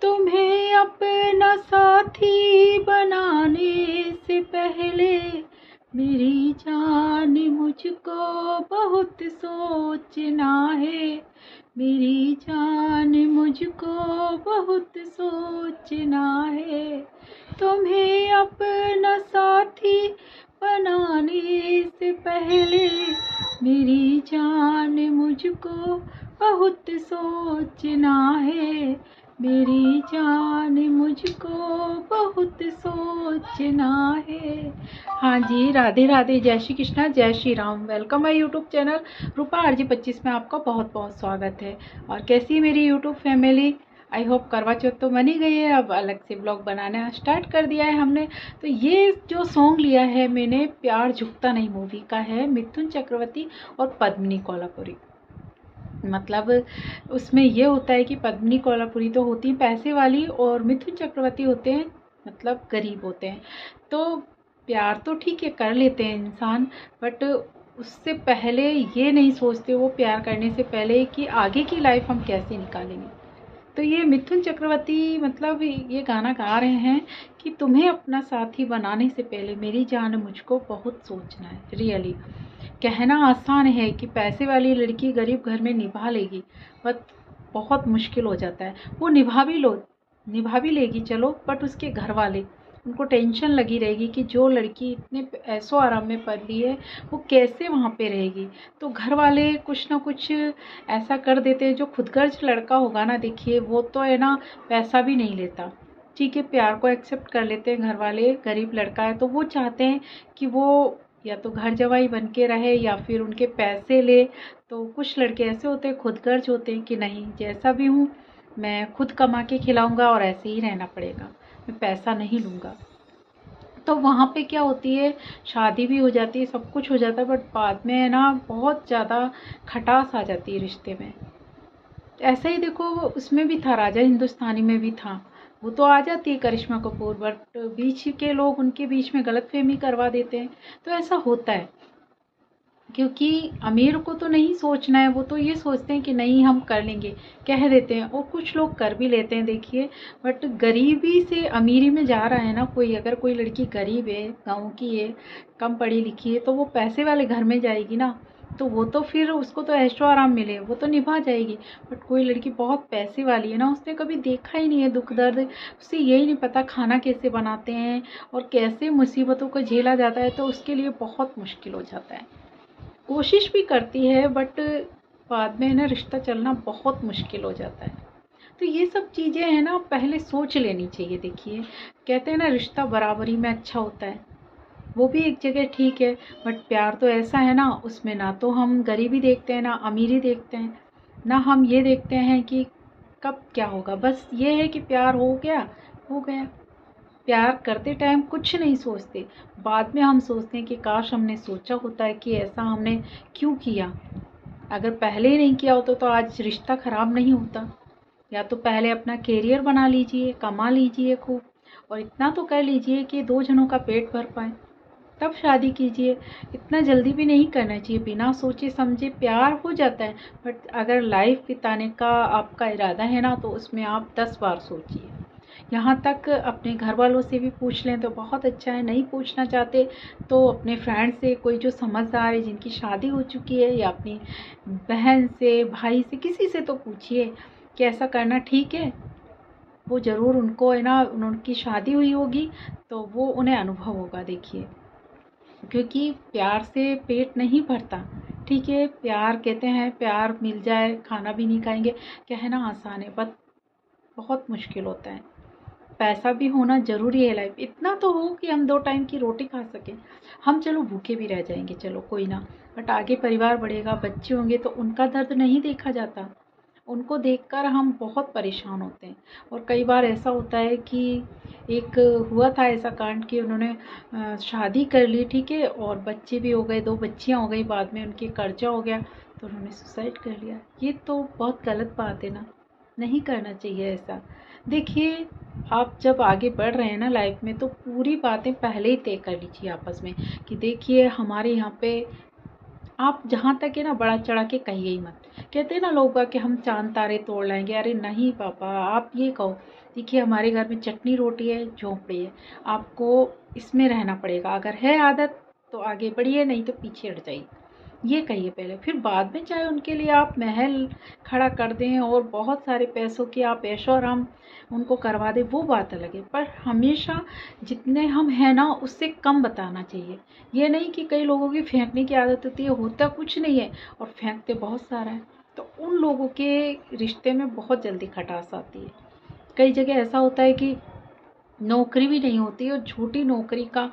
तुम्हें अपना साथी बनाने से पहले मेरी जान मुझको बहुत सोचना है। मेरी जान मुझको बहुत सोचना है। तुम्हें अपना साथी बनाने से पहले मेरी जान मुझको बहुत सोचना है। मेरी जान मुझको बहुत सोचना है। हाँ जी, राधे राधे, जय श्री कृष्णा, जय Shri Ram. Welcome my YouTube channel Rupa RJ25 में आपका बहुत बहुत स्वागत है। और कैसी है मेरी यूट्यूब फैमिली? आई होप करवा चौथ तो बन ही गई है, अब अलग से ब्लॉग बनाना स्टार्ट कर दिया है हमने। तो ये जो सॉन्ग लिया है मैंने, प्यार झुकता नहीं मूवी का है, मिथुन चक्रवर्ती और पद्मिनी कोल्हापुरी। मतलब उसमें ये होता है कि पद्मिनी कोल्हापुरी तो होती है पैसे वाली और मिथुन चक्रवर्ती होते हैं मतलब गरीब होते हैं। तो प्यार तो ठीक है कर लेते हैं इंसान, बट उससे पहले ये नहीं सोचते वो प्यार करने से पहले कि आगे की लाइफ हम कैसे निकालेंगे। तो ये मिथुन चक्रवर्ती मतलब ये गाना गा रहे हैं कि तुम्हें अपना साथी बनाने से पहले मेरी जान मुझको बहुत सोचना है। रियली कहना आसान है कि पैसे वाली लड़की गरीब घर में निभा लेगी, बट बहुत मुश्किल हो जाता है। वो निभा भी लेगी चलो, बट उसके घर वाले उनको टेंशन लगी रहेगी कि जो लड़की इतने ऐसो आराम में पढ़ रही है वो कैसे वहाँ पे रहेगी। तो घर वाले कुछ ना कुछ ऐसा कर देते हैं। जो खुदगर्ज लड़का होगा ना, देखिए वो तो है ना पैसा भी नहीं लेता, ठीक है, प्यार को एक्सेप्ट कर लेते हैं घर वाले। गरीब लड़का है तो वो चाहते हैं कि वो या तो घर जवाई बन के रहे या फिर उनके पैसे ले। तो कुछ लड़के ऐसे होते हैं खुदगर्ज होते हैं कि नहीं, जैसा भी हूँ मैं खुद कमा के खिलाऊंगा और ऐसे ही रहना पड़ेगा, मैं पैसा नहीं लूँगा। तो वहाँ पे क्या होती है, शादी भी हो जाती है, सब कुछ हो जाता है, बट बाद में है ना बहुत ज़्यादा खटास आ जाती है रिश्ते में। ऐसा ही देखो उसमें भी था, राजा हिंदुस्तानी में भी था। वो तो आ जाती है करिश्मा कपूर, बट बीच के लोग उनके बीच में गलतफहमी करवा देते हैं। तो ऐसा होता है क्योंकि अमीर को तो नहीं सोचना है, वो तो ये सोचते हैं कि नहीं हम कर लेंगे, कह देते हैं, और कुछ लोग कर भी लेते हैं देखिए। बट गरीबी से अमीरी में जा रहा है ना कोई, अगर कोई लड़की गरीब है, गाँव की है, कम पढ़ी लिखी है, तो वो पैसे वाले घर में जाएगी ना, तो वो तो फिर उसको तो ऐशो आराम मिले, वो तो निभा जाएगी। बट कोई लड़की बहुत पैसे वाली है ना, उसने कभी देखा ही नहीं है दुख दर्द, उसे यही नहीं पता खाना कैसे बनाते हैं और कैसे मुसीबतों को झेला जाता है, तो उसके लिए बहुत मुश्किल हो जाता है। कोशिश भी करती है बट बाद में ना रिश्ता चलना बहुत मुश्किल हो जाता है। तो ये सब चीज़ें हैं ना, पहले सोच लेनी चाहिए। देखिए कहते हैं ना रिश्ता बराबरी में अच्छा होता है, वो भी एक जगह ठीक है, बट प्यार तो ऐसा है ना, उसमें ना तो हम गरीबी देखते हैं ना अमीरी देखते हैं, ना हम ये देखते हैं कि कब क्या होगा। बस ये है कि प्यार हो गया, हो गया। प्यार करते टाइम कुछ नहीं सोचते, बाद में हम सोचते हैं कि काश हमने सोचा होता है कि ऐसा हमने क्यों किया। अगर पहले ही नहीं किया होता तो आज रिश्ता ख़राब नहीं होता। या तो पहले अपना करियर बना लीजिए, कमा लीजिए खूब, और इतना तो कर लीजिए कि 2 जनों का पेट भर पाए, तब शादी कीजिए। इतना जल्दी भी नहीं करना चाहिए, बिना सोचे समझे प्यार हो जाता है, बट अगर लाइफ बिताने का आपका इरादा है ना, तो उसमें आप 10 बार सोचिए। यहाँ तक अपने घर वालों से भी पूछ लें तो बहुत अच्छा है, नहीं पूछना चाहते तो अपने फ्रेंड से, कोई जो समझदार है जिनकी शादी हो चुकी है, या अपनी बहन से, भाई से, किसी से तो पूछिए कि ऐसा करना ठीक है। वो ज़रूर उनको है ना, उनकी शादी हुई होगी तो वो उन्हें अनुभव होगा। देखिए क्योंकि प्यार से पेट नहीं भरता, ठीक है, प्यार कहते हैं प्यार मिल जाए खाना भी नहीं खाएंगे, कहना आसान है बट बहुत मुश्किल होता है। पैसा भी होना ज़रूरी है लाइफ, इतना तो हो कि हम 2 टाइम की रोटी खा सकें। हम चलो भूखे भी रह जाएंगे, चलो कोई ना, बट आगे परिवार बढ़ेगा, बच्चे होंगे तो उनका दर्द नहीं देखा जाता, उनको देखकर हम बहुत परेशान होते हैं। और कई बार ऐसा होता है कि एक हुआ था ऐसा कांड कि उन्होंने शादी कर ली, ठीक है, और बच्चे भी हो गए, 2 बच्चियाँ हो गई, बाद में उनके कर्जा हो गया तो उन्होंने सुसाइड कर लिया। ये तो बहुत गलत बात है ना, नहीं करना चाहिए ऐसा। देखिए आप जब आगे बढ़ रहे हैं ना लाइफ में, तो पूरी बातें पहले ही तय कर लीजिए आपस में कि देखिए हमारे यहाँ पे, आप जहाँ तक है ना बढ़ा चढ़ा के कहिए ही मत, कहते हैं ना लोग कि हम चांद तारे तोड़ लाएंगे। अरे नहीं पापा, आप ये कहो, देखिए हमारे घर में चटनी रोटी है, झोंपड़ी है, आपको इसमें रहना पड़ेगा। अगर है आदत तो आगे बढ़िए, नहीं तो पीछे हट जाइए, ये कहिए पहले। फिर बाद में चाहे उनके लिए आप महल खड़ा कर दें और बहुत सारे पैसों की आप ऐशो आराम उनको करवा दें, वो बात अलग है। पर हमेशा जितने हम हैं ना उससे कम बताना चाहिए। ये नहीं कि कई लोगों की फेंकने की आदत होती है, होता कुछ नहीं है और फेंकते बहुत सारा है, तो उन लोगों के रिश्ते में बहुत जल्दी खटास आती है। कई जगह ऐसा होता है कि नौकरी भी नहीं होती और झूठी नौकरी का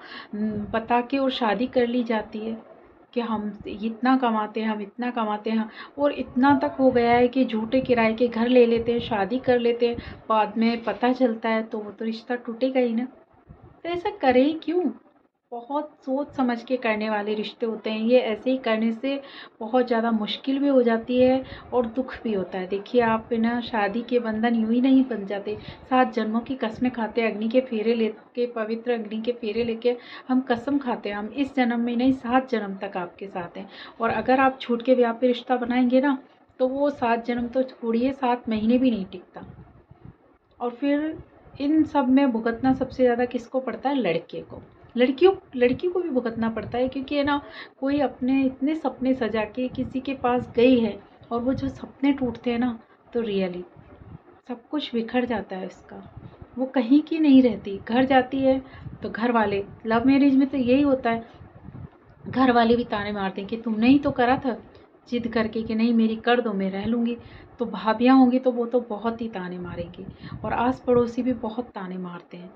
बता के और शादी कर ली जाती है कि हम इतना कमाते हैं, हम इतना कमाते हैं, और इतना तक हो गया है कि झूठे किराए के घर ले लेते हैं, शादी कर लेते हैं, बाद में पता चलता है तो वो तो रिश्ता टूटेगा ही ना। तो ऐसा करें क्यों? बहुत सोच समझ के करने वाले रिश्ते होते हैं ये। ऐसे ही करने से बहुत ज़्यादा मुश्किल भी हो जाती है और दुख भी होता है। देखिए आप बिना शादी के बंधन यूं ही नहीं बन जाते। 7 जन्मों की कसमें खाते, अग्नि के फेरे लेके, पवित्र अग्नि के फेरे लेके हम कसम खाते हैं, हम इस जन्म में नहीं 7 जन्म तक आपके साथ हैं। और अगर आप छूट के ब्याह पे रिश्ता बनाएंगे ना तो वो 7 जन्म तो छोड़िए, 7 महीने भी नहीं टिकता। और फिर इन सब में भुगतना सबसे ज़्यादा किसको पड़ता है? लड़के को। लड़की को भी भुगतना पड़ता है, क्योंकि है ना, कोई अपने इतने सपने सजा के किसी के पास गई है और वो जो सपने टूटते हैं ना, तो रियली सब कुछ बिखर जाता है उसका। वो कहीं की नहीं रहती, घर जाती है तो घर वाले, लव मैरिज में तो यही होता है, घर वाले भी ताने मारते हैं कि तुमने ही तो करा था, जिद करके कि नहीं मेरी कर दो, मैं रह लूँगी। तो भाभियाँ होंगी तो वो तो बहुत ही ताने मारेंगी, और आस पड़ोसी भी बहुत ताने मारते हैं।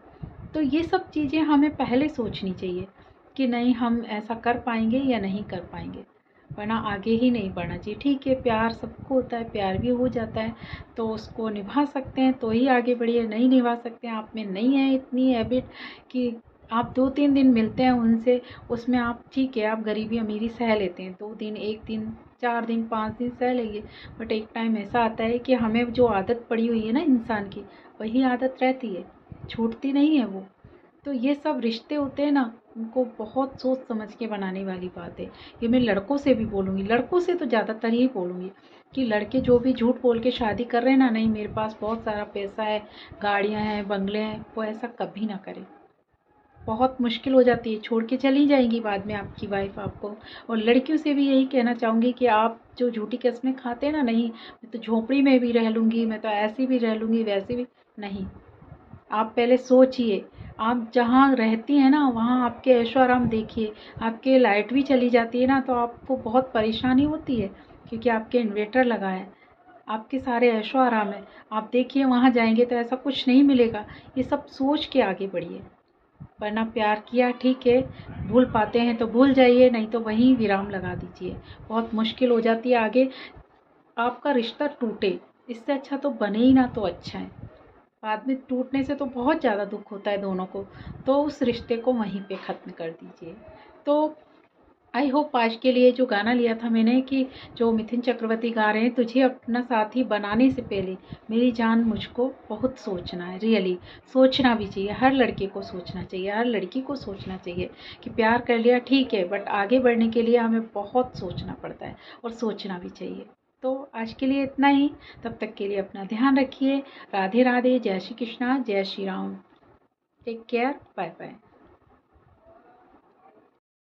तो ये सब चीज़ें हमें पहले सोचनी चाहिए कि नहीं हम ऐसा कर पाएंगे या नहीं कर पाएंगे, वरना आगे ही नहीं बढ़ना चाहिए। ठीक है, प्यार सबको होता है, प्यार भी हो जाता है तो उसको निभा सकते हैं तो ही आगे बढ़िए, नहीं निभा सकते हैं, आप में नहीं है इतनी हैबिट कि आप 2-3 दिन मिलते हैं उनसे, उसमें आप ठीक है, आप गरीबी अमीरी सह लेते हैं, 2 दिन, 1 दिन, 4 दिन, 5 दिन सह लेंगे। बट एक टाइम ऐसा आता है कि हमें जो आदत पड़ी हुई है ना इंसान की, वही आदत रहती है, छूटती नहीं है वो। तो ये सब रिश्ते होते हैं ना, उनको बहुत सोच समझ के बनाने वाली बात है। ये मैं लड़कों से भी बोलूँगी, लड़कों से तो ज़्यादातर ही बोलूँगी कि लड़के जो भी झूठ बोल के शादी कर रहे हैं ना, नहीं मेरे पास बहुत सारा पैसा है, गाड़ियाँ हैं, बंगले हैं, वो ऐसा कभी ना करें। बहुत मुश्किल हो जाती है, छोड़ के चली जाएंगी बाद में आपकी वाइफ आपको। और लड़कियों से भी यही कहना चाहूँगी कि आप जो झूठी कस्में खाते हैं ना, नहीं मैं तो झोपड़ी में भी रह लूँगी, मैं तो ऐसी भी रह लूँगी, वैसे भी नहीं। आप पहले सोचिए, आप जहाँ रहती हैं ना वहाँ आपके ऐशो आराम देखिए। आपके लाइट भी चली जाती है ना तो आपको बहुत परेशानी होती है, क्योंकि आपके इन्वर्टर लगा है, आपके सारे ऐशो आराम है। आप देखिए वहाँ जाएंगे तो ऐसा कुछ नहीं मिलेगा। ये सब सोच के आगे बढ़िए, वरना प्यार किया ठीक है, भूल पाते हैं तो भूल जाइए, नहीं तो वहीं विराम लगा दीजिए। बहुत मुश्किल हो जाती है आगे आपका रिश्ता टूटे, इससे अच्छा तो बने ही ना तो अच्छा है। बाद में टूटने से तो बहुत ज़्यादा दुख होता है दोनों को, तो उस रिश्ते को वहीं पे ख़त्म कर दीजिए। तो आई होप आज के लिए जो गाना लिया था मैंने, कि जो मिथुन चक्रवर्ती गा रहे हैं, तुझे अपना साथी बनाने से पहले मेरी जान मुझको बहुत सोचना है। रियली सोचना भी चाहिए, हर लड़के को सोचना चाहिए, हर लड़की को सोचना चाहिए कि प्यार कर लिया ठीक है, बट आगे बढ़ने के लिए हमें बहुत सोचना पड़ता है और सोचना भी चाहिए। तो आज के लिए इतना ही, तब तक के लिए अपना ध्यान रखिए। राधे राधे, जय श्री कृष्णा, जय Shri Ram. Take care, bye bye.